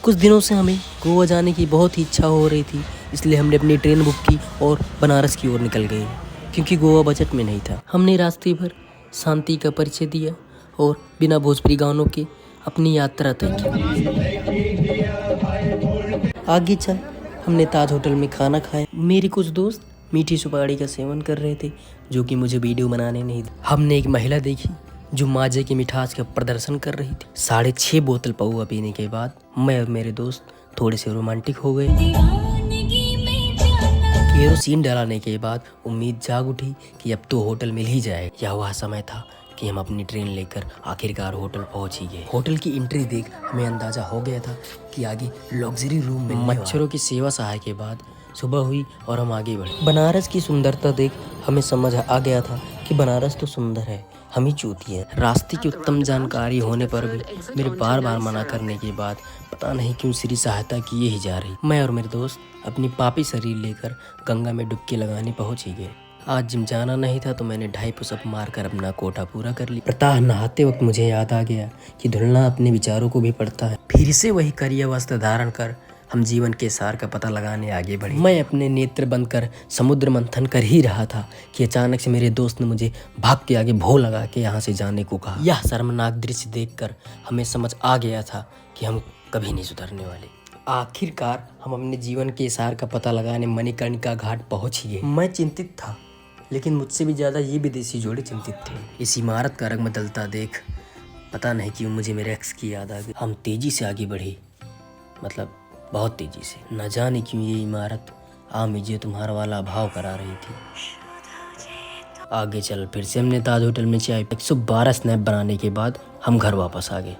कुछ दिनों से हमें गोवा जाने की बहुत ही इच्छा हो रही थी, इसलिए हमने अपनी ट्रेन बुक की और बनारस की ओर निकल गए, क्योंकि गोवा बजट में नहीं था। हमने रास्ते भर शांति का परिचय दिया और बिना भोजपुरी गानों के अपनी यात्रा तय की। आगे चल हमने ताज होटल में खाना खाया। मेरे कुछ दोस्त मीठी सुपारी का सेवन कर रहे थे, जो कि मुझे वीडियो बनाने नहीं दी। हमने एक महिला देखी जो माजे की मिठास का प्रदर्शन कर रही थी। 6.5 बोतल पौआ पीने के बाद मैं और मेरे दोस्त थोड़े से रोमांटिक हो गए। केरोसिन डलाने के बाद उम्मीद जाग उठी कि अब तो होटल मिल ही जाए। यह वह समय था कि हम अपनी ट्रेन लेकर आखिरकार होटल पहुंच ही गए। होटल की एंट्री देख हमें अंदाजा हो गया था कि आगे लग्जरी रूम में मच्छरों की सेवा सहाय के बाद सुबह हुई और हम आगे बढ़े। बनारस की सुंदरता देख हमें समझ आ गया था कि बनारस तो सुंदर है, हम ही चूती हैं। रास्ते की उत्तम जानकारी होने पर भी मेरे बार बार मना करने के बाद पता नहीं क्यों श्री सहायता किए ही जा रही। मैं और मेरे दोस्त अपनी पापी शरीर लेकर गंगा में डुबकी लगाने पहुंच ही गए। आज जिम जाना नहीं था तो मैंने 2.5 पुशअप मारकर अपना कोटा पूरा कर लिया। प्रताह नहाते वक्त मुझे याद आ गया कि धुलना अपने विचारों को भी पड़ता है। फिर से वही करिया वस्त्र धारण कर हम जीवन के सार का पता लगाने आगे बढ़े। मैं अपने नेत्र बंद कर समुद्र मंथन कर ही रहा था कि अचानक से मेरे दोस्त ने मुझे भाग के आगे भो लगा के यहाँ से जाने को कहा। यह शर्मनाक दृश्य देखकर हमें समझ आ गया था कि हम कभी नहीं सुधरने वाले। आखिरकार हम अपने जीवन के सार का पता लगाने मणिकर्णिका घाट पहुंच ही गए। मैं चिंतित था, लेकिन मुझसे भी ज़्यादा ये विदेशी जोड़े चिंतित थे। इस इमारत का रंग बदलता देख पता नहीं क्यों मुझे मेरे एक्स की याद आ गई। हम तेज़ी से आगे बढ़े, मतलब बहुत तेज़ी से। न जाने क्यों ये इमारत मुझे तुम्हारा वाला भाव करा रही थी। आगे चल फिर से हमने ताज होटल में चाय 112 स्नैप बनाने के बाद हम घर वापस आ गए।